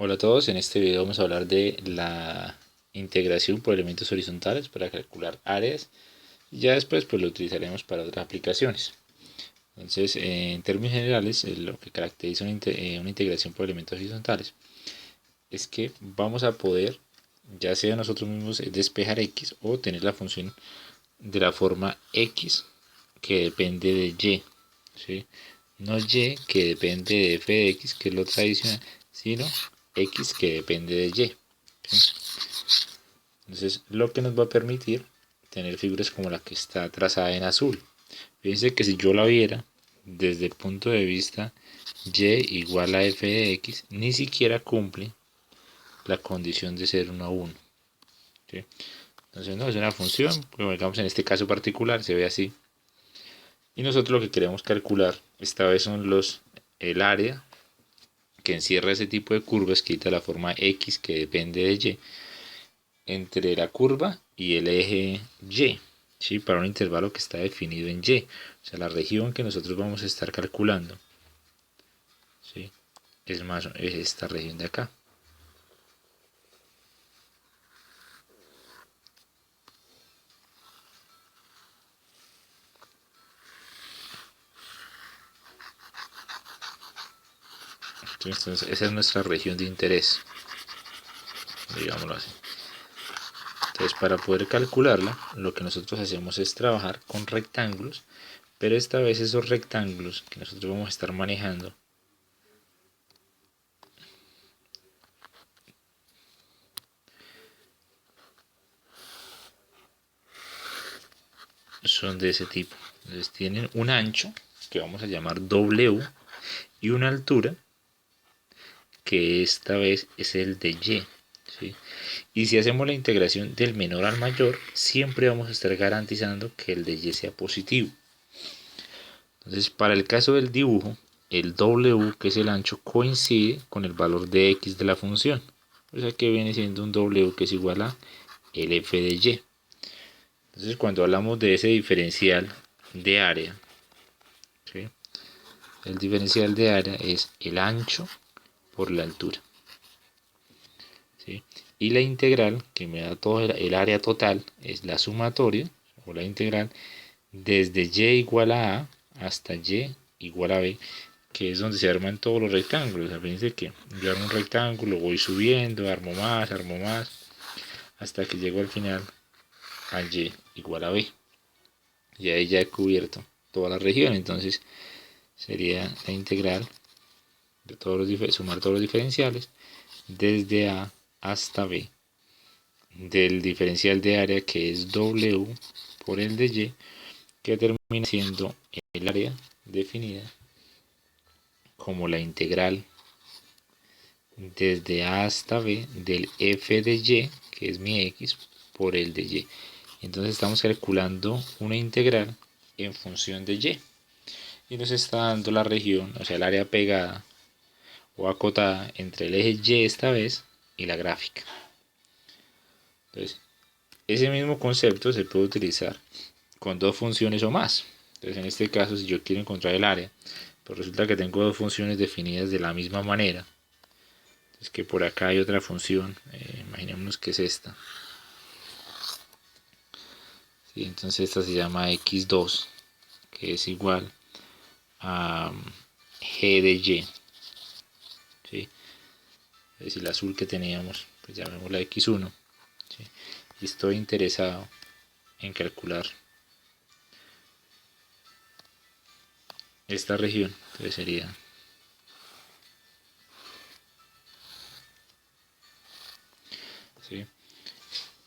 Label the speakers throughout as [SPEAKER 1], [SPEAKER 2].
[SPEAKER 1] Hola a todos, en este video vamos a hablar de la integración por elementos horizontales para calcular áreas y ya después pues lo utilizaremos para otras aplicaciones. Entonces, en términos generales, lo que caracteriza una integración por elementos horizontales es que vamos a poder, ya sea nosotros mismos, despejar x o tener la función de la forma x que depende de y, ¿sí? No y que depende de f de x, que es lo tradicional, sino x que depende de y, ¿sí? Entonces, lo que nos va a permitir tener figuras como la que está trazada en azul. Fíjense que si yo la viera desde el punto de vista y igual a f de x, ni siquiera cumple la condición de ser 1 a 1, ¿sí? Entonces no es una función, como digamos en este caso particular se ve así. Y nosotros lo que queremos calcular esta vez son el área que encierra ese tipo de curvas que quita la forma x que depende de y entre la curva y el eje y, ¿sí? Para un intervalo que está definido en y, o sea, la región que nosotros vamos a estar calculando, ¿sí? Es esta región de acá. Entonces esa es nuestra región de interés, digámoslo así. Entonces, para poder calcularla, lo que nosotros hacemos es trabajar con rectángulos, pero esta vez esos rectángulos que nosotros vamos a estar manejando son de ese tipo. Entonces tienen un ancho que vamos a llamar W y una altura que esta vez es el de Y, ¿sí? Y si hacemos la integración del menor al mayor, siempre vamos a estar garantizando que el de Y sea positivo. Entonces, para el caso del dibujo, el W, que es el ancho, coincide con el valor de X de la función. O sea que viene siendo un W que es igual a el f de Y. Entonces, cuando hablamos de ese diferencial de área, ¿sí? El diferencial de área es el ancho por la altura, ¿sí? Y la integral, que me da todo el área total, es la sumatoria, o la integral, desde y igual a hasta y igual a b, que es donde se arman todos los rectángulos. Fíjense que yo armo un rectángulo, voy subiendo, armo más, hasta que llego al final a y igual a b. Y ahí ya he cubierto toda la región. Entonces sería la integral de sumar todos los diferenciales desde a hasta b del diferencial de área, que es w por el de y, que termina siendo el área definida como la integral desde a hasta b del f de y, que es mi x, por el de y. Entonces estamos calculando una integral en función de y. Y nos está dando la región, o sea, el área pegada o acotada entre el eje y esta vez y la gráfica. Entonces, ese mismo concepto se puede utilizar con dos funciones o más. Entonces, en este caso, si yo quiero encontrar el área, pues resulta que tengo dos funciones definidas de la misma manera. Es que por acá hay otra función, imaginémonos que es esta. ¿Sí? Entonces esta se llama x2, que es igual a g de y. ¿Sí? Es decir, el azul que teníamos, pues llamémosla x1. ¿Sí? Y estoy interesado en calcular esta región, entonces sería ¿sí?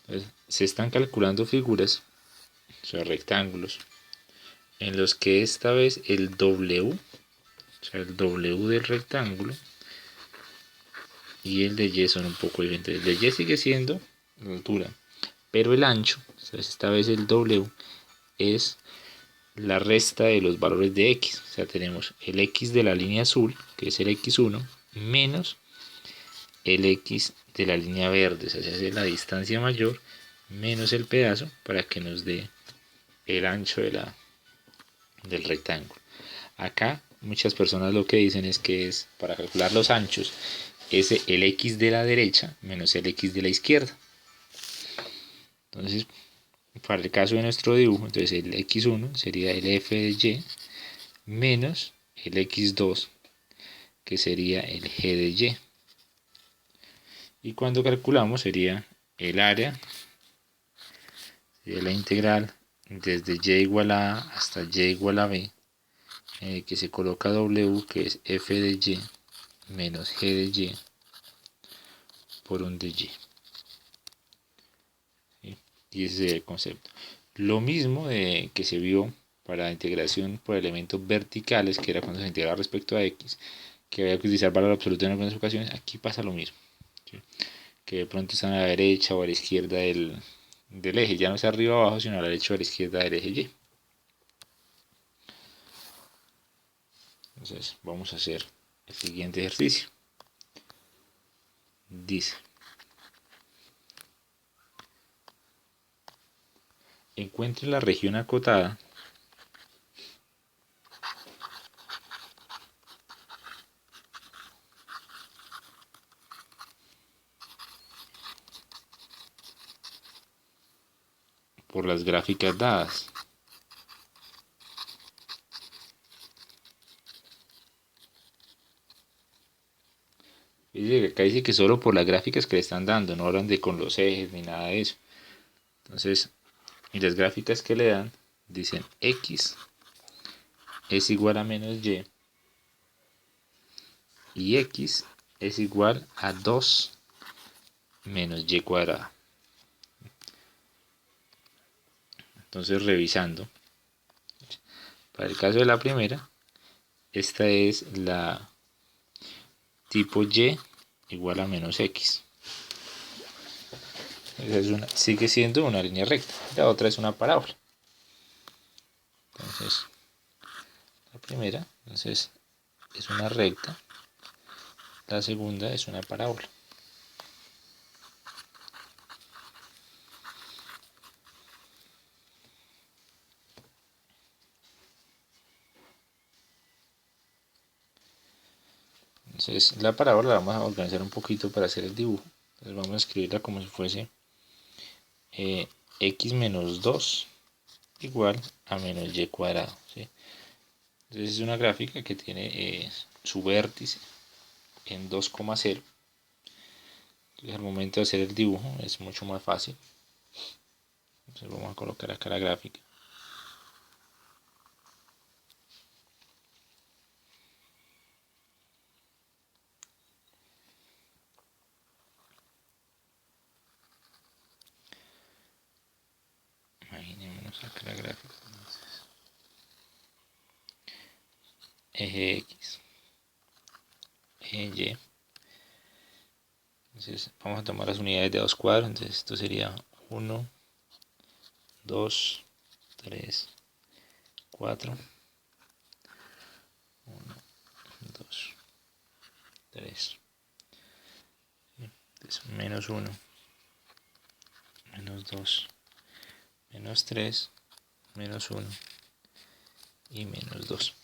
[SPEAKER 1] Entonces, se están calculando figuras, o sea, rectángulos, en los que esta vez el W, o sea, el W del rectángulo y el de Y son un poco diferentes. El de Y sigue siendo la altura, pero el ancho, entonces esta vez el W es la resta de los valores de X. O sea, tenemos el X de la línea azul, que es el X1, menos el X de la línea verde. O sea, se hace la distancia mayor menos el pedazo para que nos dé el ancho del rectángulo. Acá muchas personas lo que dicen es que es para calcular los anchos es el x de la derecha menos el x de la izquierda. Entonces, para el caso de nuestro dibujo, entonces el x1 sería el f de y menos el x2, que sería el g de y. Y cuando calculamos sería el área, sería la integral desde y igual a a hasta y igual a b, que se coloca w, que es f de y menos g de y por un de y. ¿Sí? Y ese es el concepto. Lo mismo de que se vio para la integración por elementos verticales, que era cuando se integraba respecto a x, que había que utilizar valor absoluto en algunas ocasiones, aquí pasa lo mismo. ¿Sí? Que de pronto están a la derecha o a la izquierda del eje, ya no es arriba o abajo, sino a la derecha o a la izquierda del eje y. Entonces vamos a hacer el siguiente ejercicio. Dice: encuentre la región acotada por las gráficas dadas. Acá dice que solo por las gráficas que le están dando, no hablan de con los ejes ni nada de eso. Entonces, y las gráficas que le dan dicen x es igual a menos y x es igual a 2 menos y cuadrada. Entonces, revisando, para el caso de la primera, esta es la tipo y igual a menos x. Sigue siendo una línea recta. La otra es una parábola. Entonces, la primera entonces, es una recta. La segunda es una parábola. Entonces, la parábola la vamos a organizar un poquito para hacer el dibujo. Entonces, vamos a escribirla como si fuese x menos 2 igual a menos y cuadrado. ¿Sí? Entonces, es una gráfica que tiene su vértice en 2,0. Entonces, al momento de hacer el dibujo es mucho más fácil. Entonces, vamos a colocar acá la gráfica. Imaginémonos acá la gráfica. Eje X, eje Y. Entonces vamos a tomar las unidades de 2 cuadros. Entonces esto sería 1, 2, 3, 4. 1, 2, 3. Entonces menos 1, menos 2, menos 3, menos 1 y menos 2.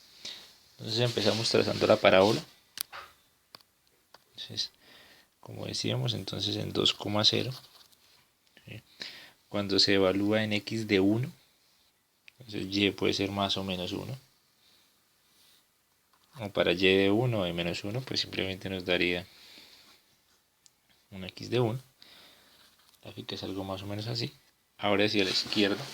[SPEAKER 1] Entonces empezamos trazando la parábola. Entonces, como decíamos, entonces en 2,0, ¿sí? Cuando se evalúa en x de 1, entonces y puede ser más o menos 1. O para y de 1 o de menos 1, pues simplemente nos daría un x de 1. La gráfica es algo más o menos así. Ahora hacia la izquierda.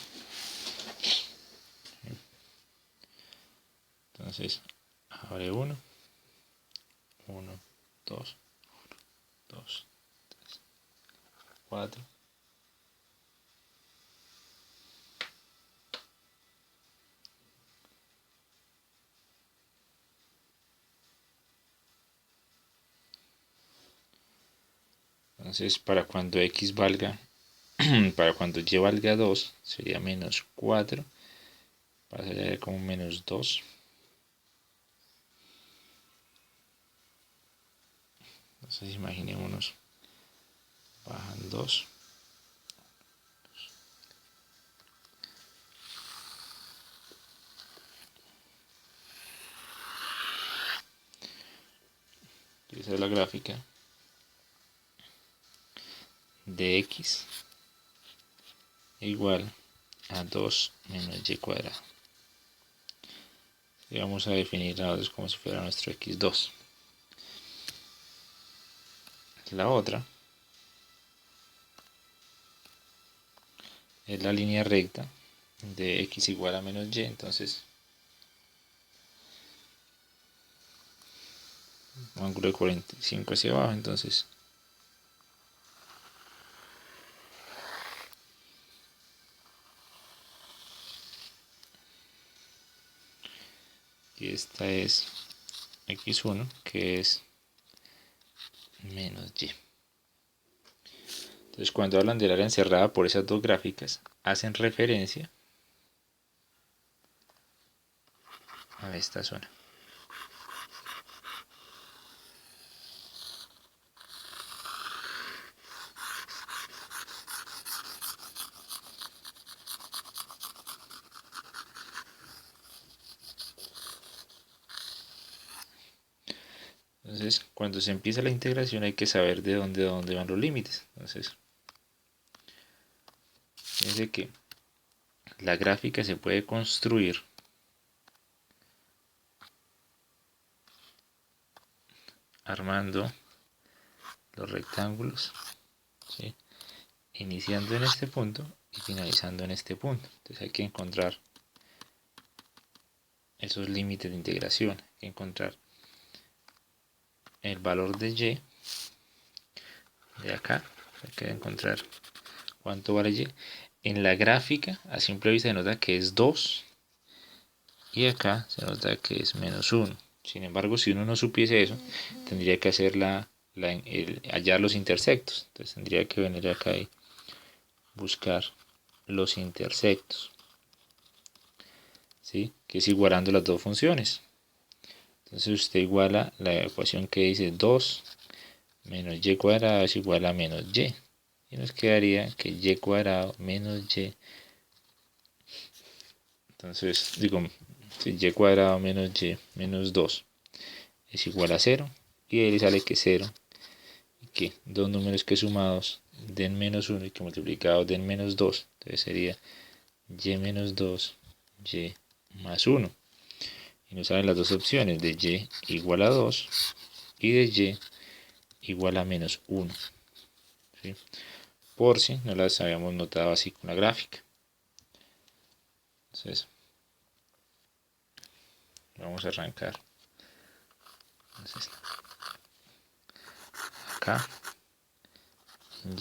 [SPEAKER 1] Entonces, abre 1, 1, 2, 2, 3, 4. Entonces, para cuando x valga, para cuando y valga 2, sería menos 4. Pasaría como menos 2. Entonces, imaginémonos, bajan 2. Esa es la gráfica. de x igual a 2 menos y cuadrado. Y vamos a definir a 2 como si fuera nuestro x2. La otra es la línea recta de x igual a menos y, entonces ángulo de 45 hacia abajo, entonces y esta es x1, que es menos y. Entonces cuando hablan del área encerrada por esas dos gráficas, hacen referencia a esta zona. Entonces, cuando se empieza la integración hay que saber de dónde van los límites. Entonces, fíjense que la gráfica se puede construir armando los rectángulos, ¿sí? Iniciando en este punto y finalizando en este punto. Entonces hay que encontrar esos límites de integración, hay que encontrar el valor de y de acá, hay que encontrar cuánto vale y. En la gráfica a simple vista se nota que es 2 y acá se nota que es menos 1. Sin embargo, si uno no supiese eso, tendría que hacer hallar los intersectos. Entonces tendría que venir acá y buscar los intersectos, ¿sí? Que es igualando las dos funciones. Entonces usted iguala la ecuación que dice 2 menos y cuadrado es igual a menos y. Y nos quedaría que y cuadrado menos y. Entonces, digo, si y cuadrado menos y menos 2 es igual a 0. Y de ahí sale que 0. Y que dos números que sumados den menos 1 y que multiplicados den menos 2. Entonces sería y menos 2, y más 1. Y nos salen las dos opciones de y igual a 2 y de y igual a menos 1. ¿Sí? Por si no las habíamos notado así con la gráfica. Entonces, vamos a arrancar. Entonces, acá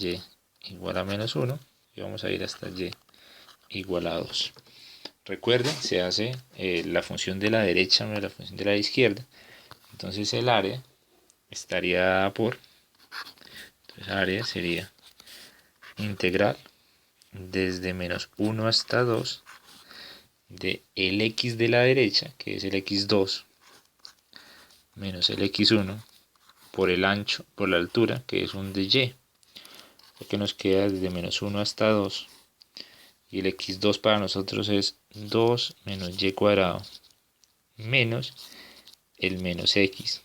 [SPEAKER 1] y igual a menos 1 y vamos a ir hasta y igual a 2. Recuerden, se hace la función de la derecha no la función de la izquierda. Entonces el área estaría dada por, entonces área sería integral desde menos 1 hasta 2 de el x de la derecha, que es el x2, menos el x1 por el ancho, por la altura, que es un de y, porque nos queda desde menos 1 hasta 2, y el x2 para nosotros es 2 menos y cuadrado, menos el menos x,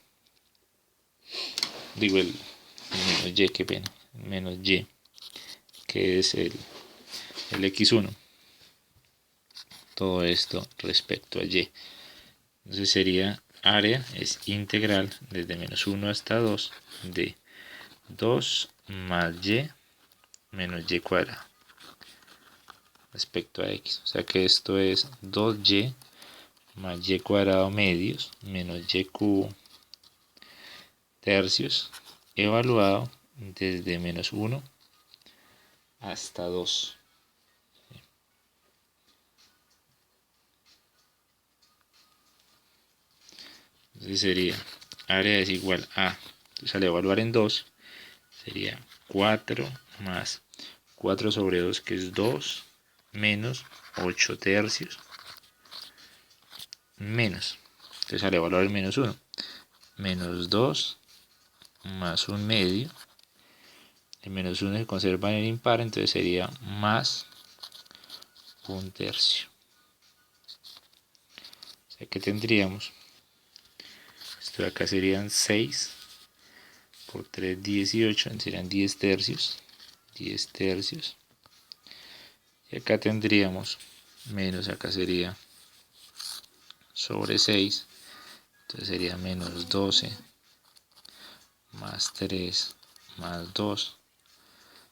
[SPEAKER 1] digo el menos y, qué pena, el menos y, que es el x1, todo esto respecto a y. Entonces sería área es integral desde menos 1 hasta 2 de 2 más y menos y cuadrado respecto a x. O sea que esto es 2y más y cuadrado medios menos y cubo tercios evaluado desde menos 1 hasta 2. Entonces sería área es igual a, entonces al evaluar en 2 sería 4 más 4 sobre 2 que es 2 menos 8 tercios menos, entonces al evaluar el menos 1, menos 2 más un medio, el menos 1 se conserva en el impar, entonces sería más un tercio. O sea que tendríamos, esto de acá serían 6 por 3, 18, serían 10 tercios, 10 tercios. Y acá tendríamos menos, acá sería sobre 6. Entonces sería menos 12 más 3 más 2.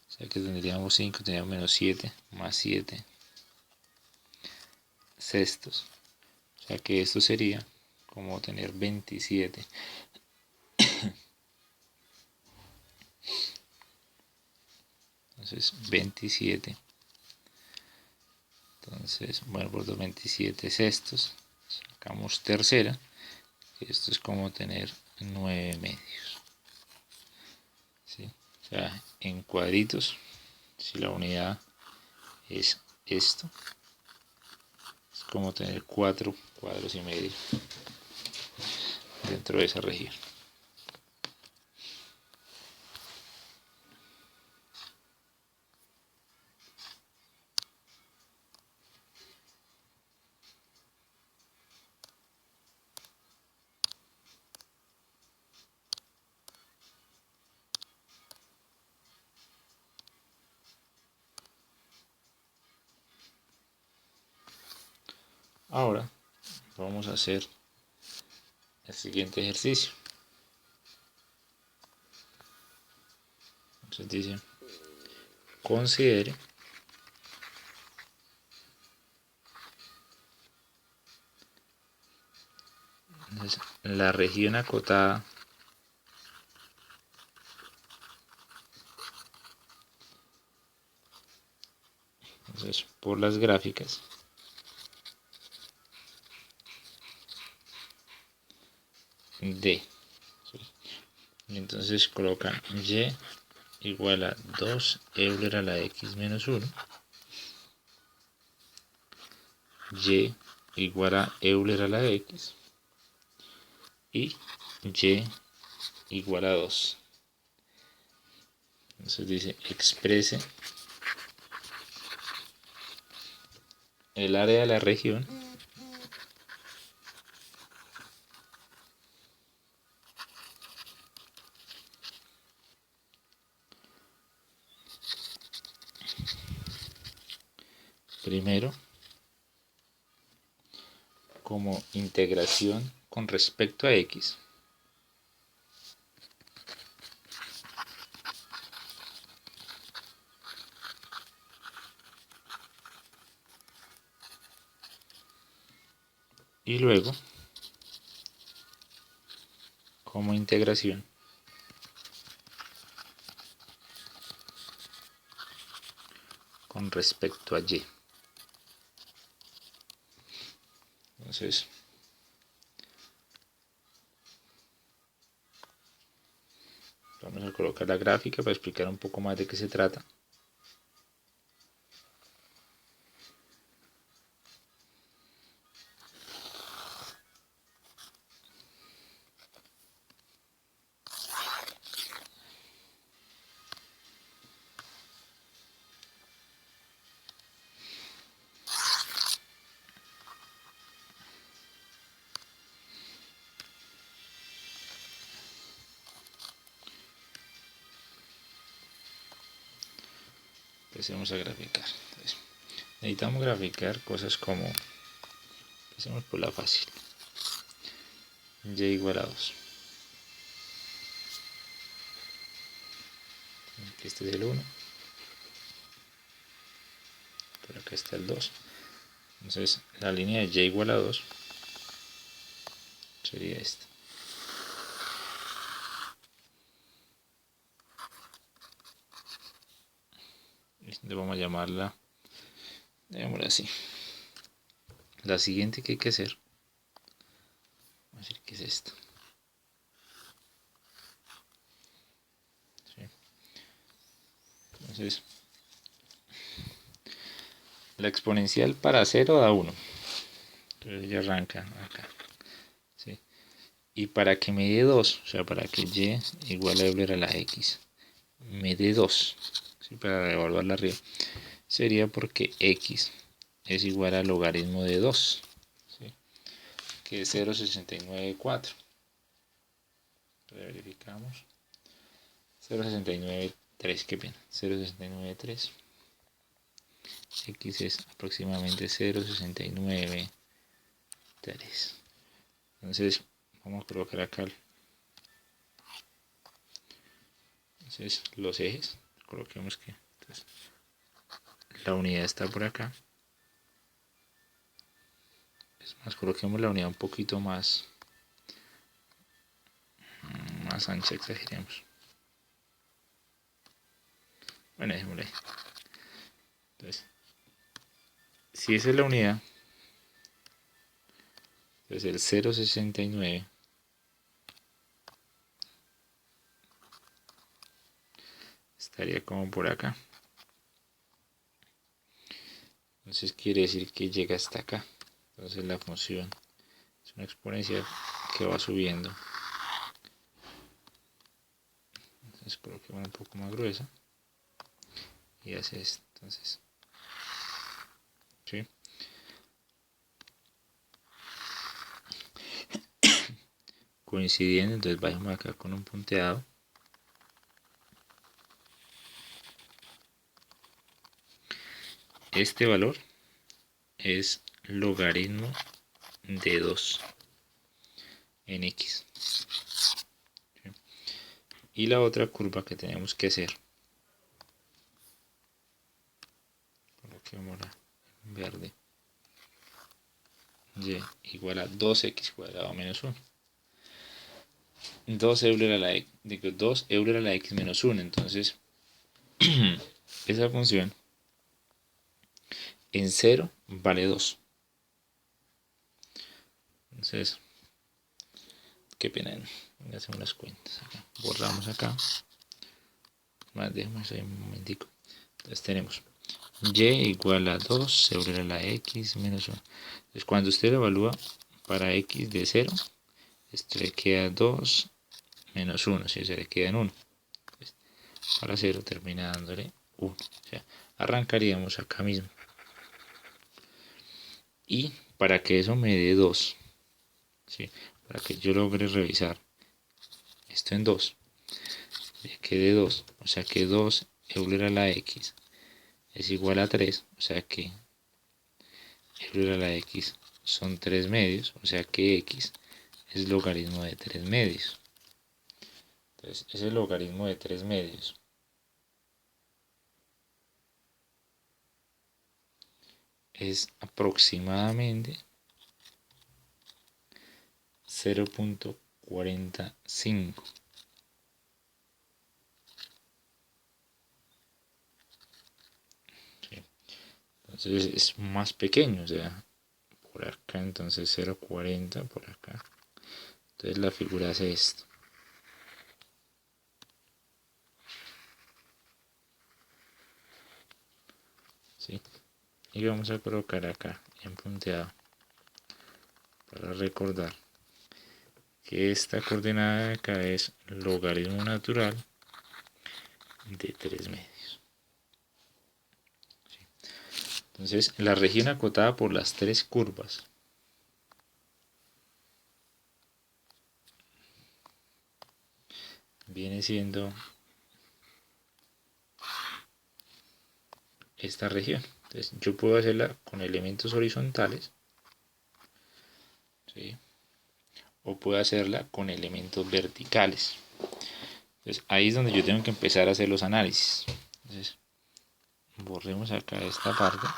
[SPEAKER 1] O sea que tendríamos 5, tendríamos menos 7 más 7 sextos. O sea que esto sería como tener 27. Entonces 27. Entonces, bueno, por 27 sextos. Sacamos tercera. Esto es como tener 9 medios. ¿Sí? O sea, en cuadritos, si la unidad es esto, es como tener 4 cuadros y medio dentro de esa región. Ahora vamos a hacer el siguiente ejercicio. Entonces dice, considere la región acotada entonces, por las gráficas D. Y entonces colocan Y igual a 2 Euler a la X menos 1. Y igual a Euler a la X. Y Y igual a 2. Entonces dice, exprese el área de la región primero como integración con respecto a X. Y luego como integración con respecto a Y. Entonces, vamos a colocar la gráfica para explicar un poco más de qué se trata. Empecemos a graficar. Entonces, necesitamos graficar cosas como, empecemos por la fácil, Y igual a 2. Aquí este es el 1, por acá está el 2. Entonces la línea de Y igual a 2 sería esta. Le vamos a llamarla, digámosla así. La siguiente que hay que hacer, vamos a decir que es esta. ¿Sí? Entonces, la exponencial para 0 da 1. Entonces ya arranca acá. ¿Sí? Y para que me dé 2, o sea, para que Y igual a Euler a la X me dé 2, ¿sí? Para evaluarla arriba, sería porque X es igual al logaritmo de 2, ¿sí? Que es 0,694. Verificamos. 0,69 3, qué pena, 0,693. X es aproximadamente 0,693. Entonces vamos a colocar acá entonces los ejes. Coloquemos que entonces, la unidad está por acá. Es más, coloquemos la unidad un poquito más ancha, exageremos. Bueno, dejémosle. Entonces, si esa es la unidad, entonces el 0,69 estaría como por acá. Entonces quiere decir que llega hasta acá. Entonces la función es una exponencial que va subiendo. Entonces coloquemos un poco más gruesa. Y hace esto. Entonces, ¿sí? Coincidiendo, entonces bajemos acá con un punteado. Este valor es logaritmo de 2 en x. ¿Sí? Y la otra curva que tenemos que hacer, coloquémosla en verde, y igual a 2x cuadrado menos 1. 2 euler a la x, digo 2 euler a la x menos 1. Entonces, esa función en 0 vale 2. Entonces, qué pena, hacemos las cuentas acá. Borramos acá. Más, dejemos ahí un momentico. Entonces tenemos y igual a 2 euler a la x menos 1. Entonces, cuando usted lo evalúa para x de 0, esto le queda 2 menos 1, si se le queda en 1. Entonces, para 0 termina dándole 1. O sea, arrancaríamos acá mismo. Y para que eso me dé 2, ¿sí? Para que yo logre revisar esto en 2, que de 2, o sea que 2 euler a la x es igual a 3, o sea que euler a la x son 3 medios, o sea que x es logaritmo de 3 medios. Entonces, ese logaritmo de 3 medios es aproximadamente 0,45. ¿Sí? Entonces es más pequeño, o sea, por acá, entonces 0,40 por acá. Entonces la figura hace esto. ¿Sí? Y vamos a colocar acá en punteado para recordar que esta coordenada de acá es logaritmo natural de 3 medios. ¿Sí? Entonces, la región acotada por las tres curvas viene siendo esta región. Entonces, yo puedo hacerla con elementos horizontales, ¿sí? O puedo hacerla con elementos verticales. Entonces, ahí es donde yo tengo que empezar a hacer los análisis. Entonces, borremos acá esta parte.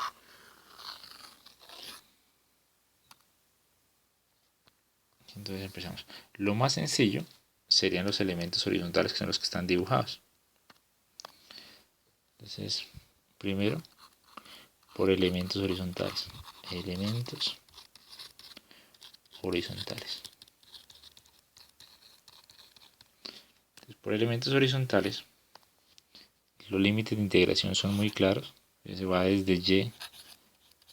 [SPEAKER 1] Entonces empezamos. Lo más sencillo serían los elementos horizontales, que son los que están dibujados. Entonces, primero, por elementos horizontales. Elementos horizontales. Entonces, por elementos horizontales, los límites de integración son muy claros. Se va desde y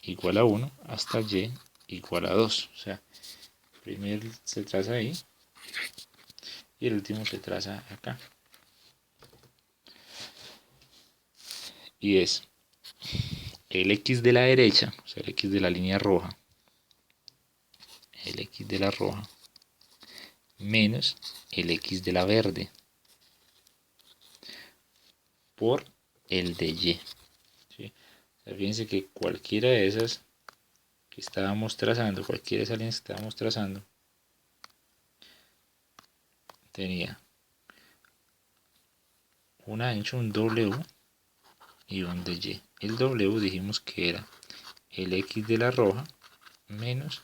[SPEAKER 1] igual a 1 hasta y igual a 2. O sea, primero se traza ahí y el último se traza acá. Y es el x de la derecha, o sea, el x de la línea roja, el x de la roja, menos el x de la verde. por el de y. ¿Sí? O sea, fíjense que cualquiera de esas que estábamos trazando, cualquiera de esas líneas que estábamos trazando, tenía un ancho, un W y un de y. El W dijimos que era el X de la roja menos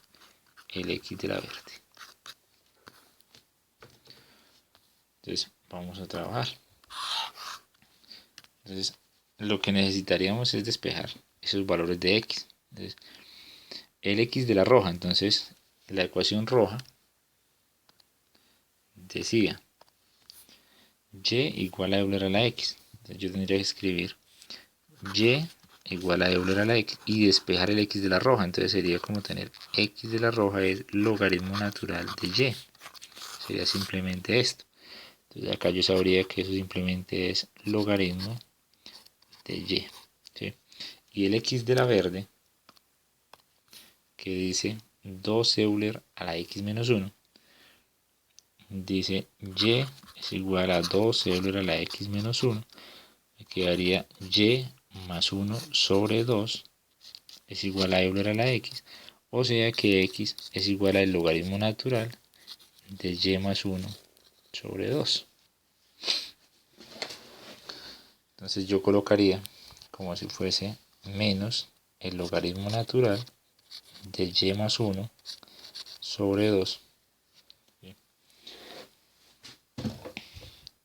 [SPEAKER 1] el X de la verde. Entonces vamos a trabajar. Entonces lo que necesitaríamos es despejar esos valores de X. Entonces, el X de la roja, entonces la ecuación roja decía y igual a W a la X. Entonces yo tendría que escribir y igual a W a la X y despejar el X de la roja. Entonces sería como tener X de la roja es logaritmo natural de Y. Sería simplemente esto. Entonces acá yo sabría que eso simplemente es logaritmo de Y. ¿Sí? Y el X de la verde, que dice 2 Euler a la X menos 1, dice Y es igual a 2 Euler a la X menos 1. Me quedaría Y más 1 sobre 2 es igual a Euler a la X. O sea que X es igual al logaritmo natural de Y más 1 sobre 2. Entonces yo colocaría como si fuese menos el logaritmo natural de Y más 1 sobre 2.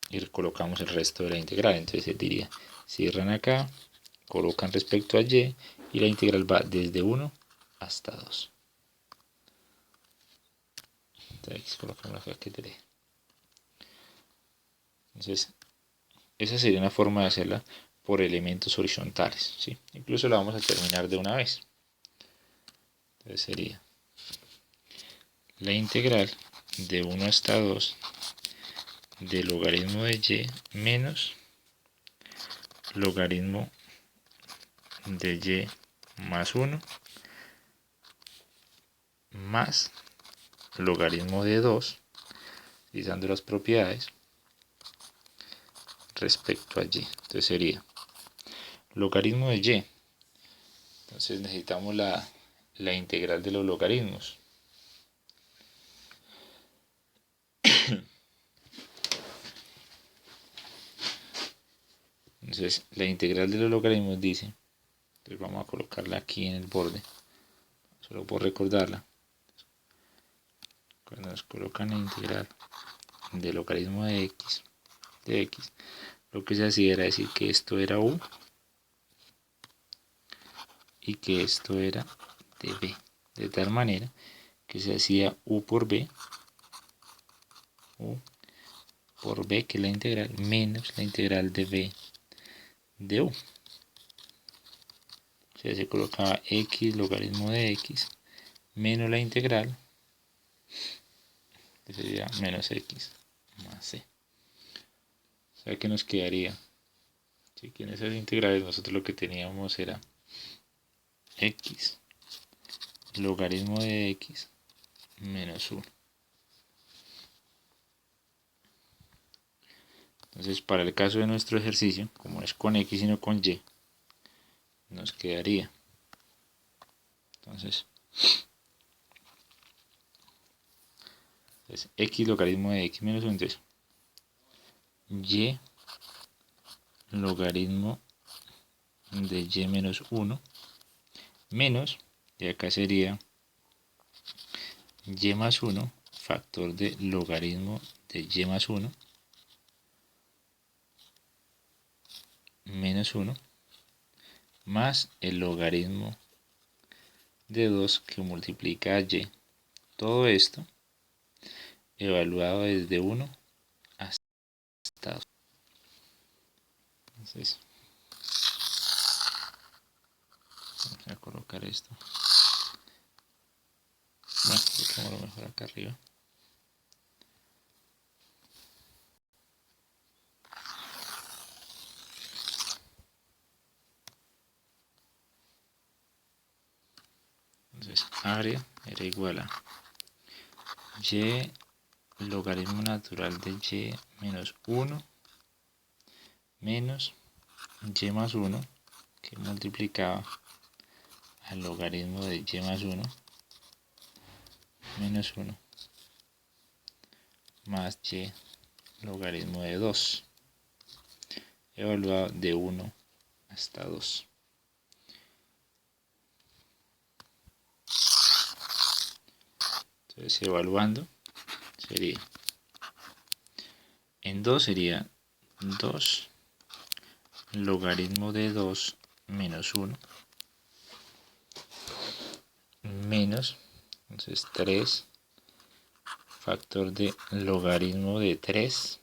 [SPEAKER 1] Y colocamos el resto de la integral. Entonces diría, cierran acá, colocan respecto a y la integral va desde 1 hasta 2. Entonces colocamos acá que 3. Entonces esa sería una forma de hacerla por elementos horizontales, ¿sí? Incluso la vamos a terminar de una vez. Entonces sería la integral de 1 hasta 2 del logaritmo de y menos logaritmo de y más 1 más logaritmo de 2, utilizando las propiedades, respecto a y. Entonces sería logaritmo de y. Entonces necesitamos la integral de los logaritmos. Entonces la integral de los logaritmos dice, entonces vamos a colocarla aquí en el borde, solo por recordarla. Cuando nos colocan la integral del logaritmo de x, lo que se hacía era decir que esto era u y que esto era de b, de tal manera que se hacía u por b, que es la integral, menos la integral de b de u. O sea, se colocaba x logaritmo de x menos la integral, que sería menos x más c. O sea que nos quedaría, si que en esas integrales nosotros lo que teníamos era x logaritmo de x menos 1. Entonces para el caso de nuestro ejercicio, como es con x y no con y, nos quedaría, entonces es x logaritmo de x menos 1, entonces y logaritmo de y menos 1 menos, y acá sería y más 1 factor de logaritmo de y más 1 menos 1 más el logaritmo de 2 que multiplica a y. Todo esto evaluado desde 1 hasta 2. Entonces, vamos a colocar esto. Bueno, colocamos lo mejor acá arriba. Entonces, área era igual a y logaritmo natural de y menos 1 menos y más 1 que multiplicaba al logaritmo de y más 1 menos 1 más y logaritmo de 2 evaluado de 1 hasta 2. Entonces evaluando sería en 2 sería 2 logaritmo de 2 menos 1 menos, entonces 3 factor de logaritmo de 3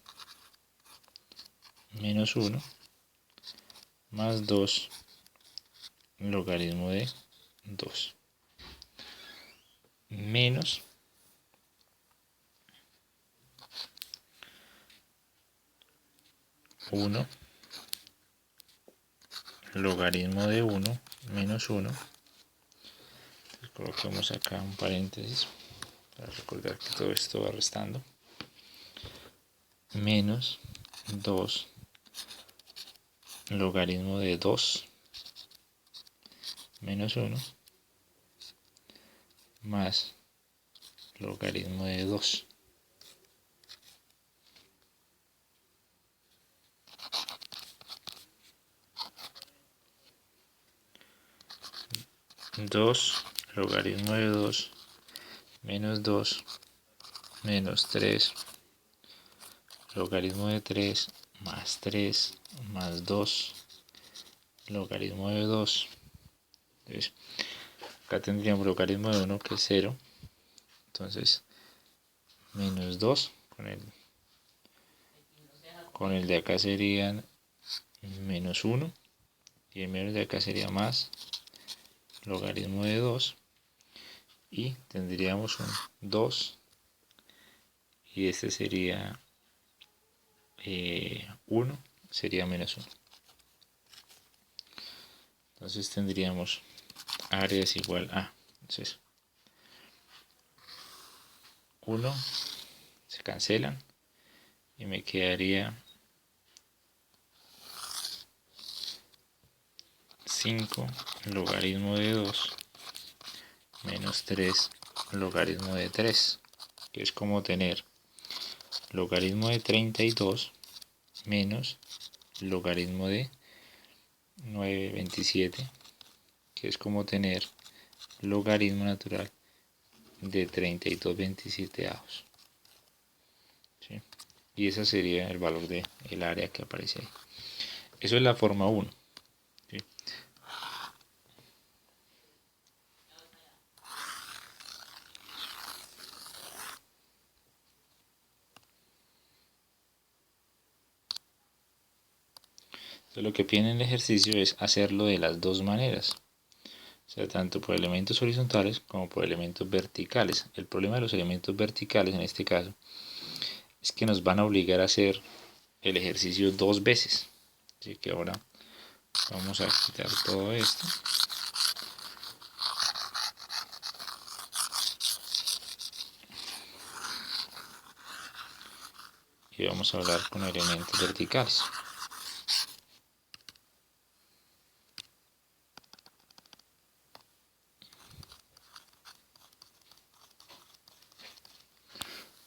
[SPEAKER 1] menos 1 más 2 logaritmo de 2 menos 1 logaritmo de 1 menos 1. Entonces colocamos acá un paréntesis para recordar que todo esto va restando. Menos 2 logaritmo de 2 menos 1 más logaritmo de 2. Dos logaritmo de 2 menos 2 menos 3 logaritmo de 3 más 3 más 2 logaritmo de 2. Entonces, acá tendríamos logaritmo de 1 que es 0. Entonces, menos 2 con el de acá serían menos 1. Y el menos de acá sería más logaritmo de 2. Y tendríamos un 2. Y este sería 1. Sería menos 1. Entonces tendríamos área es igual a, entonces 1 se cancelan y me quedaría 5 logaritmo de 2 menos 3 logaritmo de 3, que es como tener logaritmo de 32 menos logaritmo de 927, que es como tener logaritmo natural de 32/27. ¿Sí? Y ese sería el valor del área que aparece ahí. Eso es la forma 1. ¿Sí? Entonces lo que pide en el ejercicio es hacerlo de las dos maneras. O sea, tanto por elementos horizontales como por elementos verticales. El problema de los elementos verticales en este caso es que nos van a obligar a hacer el ejercicio dos veces. Así que ahora vamos a quitar todo esto. Y vamos a hablar con elementos verticales.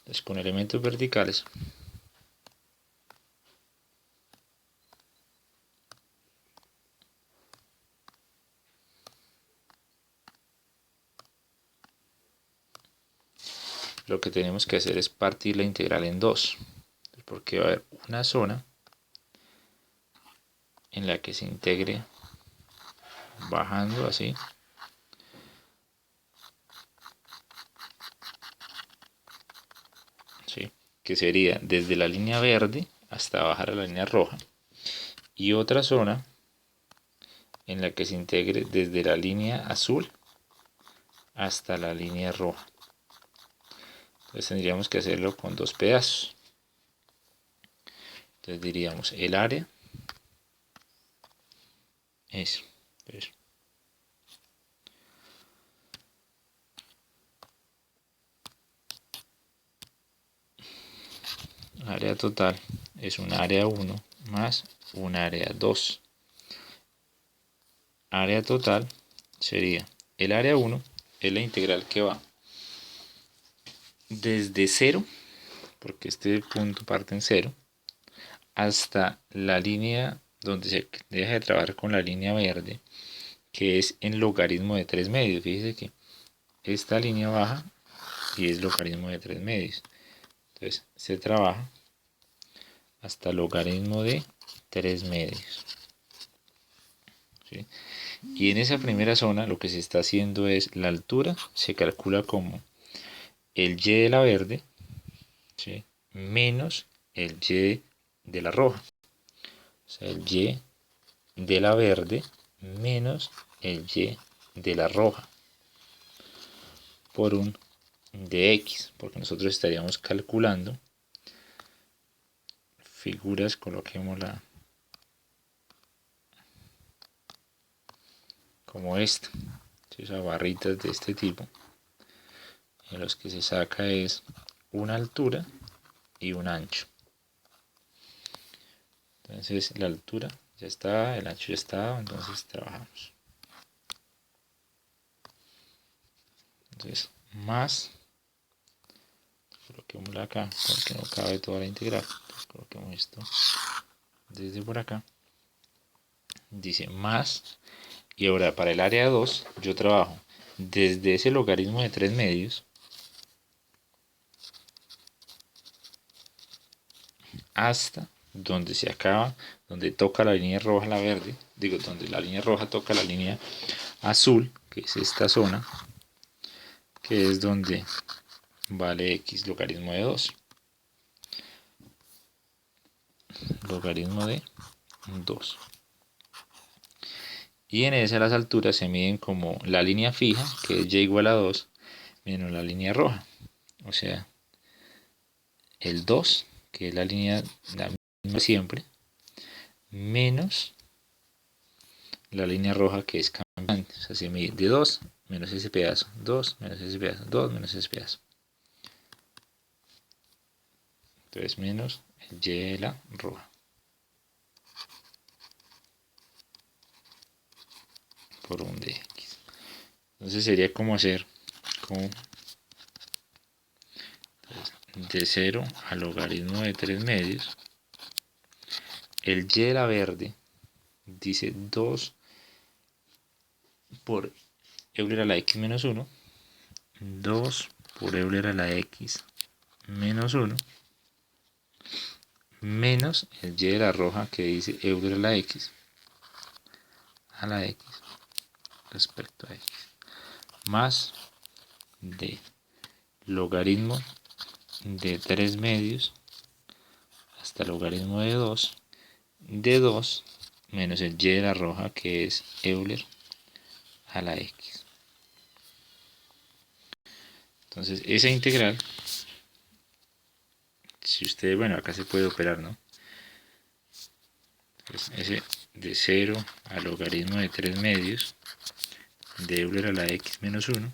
[SPEAKER 1] Entonces, con elementos verticales lo que tenemos que hacer es partir la integral en dos, porque va a haber una zona en la que se integre bajando así, ¿sí? Que sería desde la línea verde hasta bajar a la línea roja, y otra zona en la que se integre desde la línea azul hasta la línea roja. Entonces tendríamos que hacerlo con dos pedazos. Entonces diríamos el área es, entonces, área total es un área 1 más un área 2. área total sería el área 1, es la integral que va desde 0, porque este punto parte en 0, hasta la línea donde se deja de trabajar con la línea verde, que es en logaritmo de 3 medios. Fíjese que esta línea baja y es logaritmo de 3 medios. Entonces se trabaja hasta logaritmo de 3 medios. ¿Sí? Y en esa primera zona lo que se está haciendo es la altura, se calcula como el y de la verde, ¿sí?, menos el y de la roja. O sea, el y de la verde menos el y de la roja por un de x, porque nosotros estaríamos calculando figuras, coloquémosla como esta, ¿sí? O sea, barritas de este tipo, en los que se saca es una altura y un ancho. Entonces la altura ya está, el ancho ya está, entonces trabajamos. Entonces más, coloquémosla acá porque no cabe toda la integral. Entonces, coloquemos esto desde por acá. Dice más, y ahora para el área 2 yo trabajo desde ese logaritmo de 3 medios hasta donde se acaba, donde toca la línea roja la verde, digo, donde la línea roja toca la línea azul, que es esta zona, que es donde vale x logaritmo de 2. Logaritmo de 2. Y en esa las alturas se miden como la línea fija, que es y igual a 2, menos la línea roja. O sea, el 2, que es la línea la misma siempre, menos la línea roja, que es cambiante. O sea, se mide de 2 menos ese pedazo, 2 menos ese pedazo, 2 menos ese pedazo. Entonces menos el y de la roja por un de x. Entonces sería como hacer como de 0 al logaritmo de 3 medios. El y de la verde dice 2 por Euler a la x menos 1. 2 por Euler a la x menos 1. Menos el y de la roja, que dice Euler a la x respecto a x, más de logaritmo de 3 medios hasta logaritmo de 2 menos el y de la roja, que es Euler a la x. Entonces esa integral, si ustedes, bueno, acá se puede operar, ¿no? Entonces ese de 0 a logaritmo de 3 medios de Euler a la x menos 1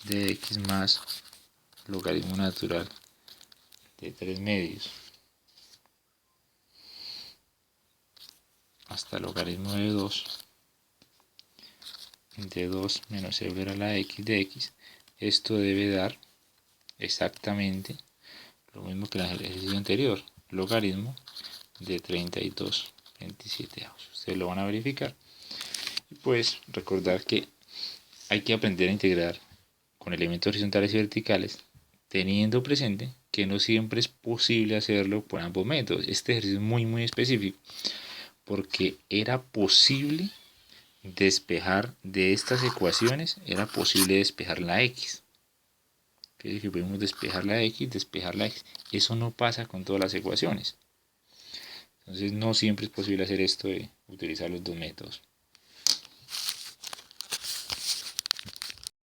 [SPEAKER 1] de x más logaritmo natural de 3 medios hasta logaritmo de 2 menos Euler a la x de x. Esto debe dar exactamente lo mismo que el ejercicio anterior, logaritmo de 32/27. Ustedes lo van a verificar. Y pues recordar que hay que aprender a integrar con elementos horizontales y verticales, teniendo presente que no siempre es posible hacerlo por ambos métodos. Este ejercicio es muy específico, porque era posible despejar de estas ecuaciones, era posible despejar la x. Fíjense que podemos despejar la x, despejar la x. Eso no pasa con todas las ecuaciones. Entonces no siempre es posible hacer esto de utilizar los dos métodos.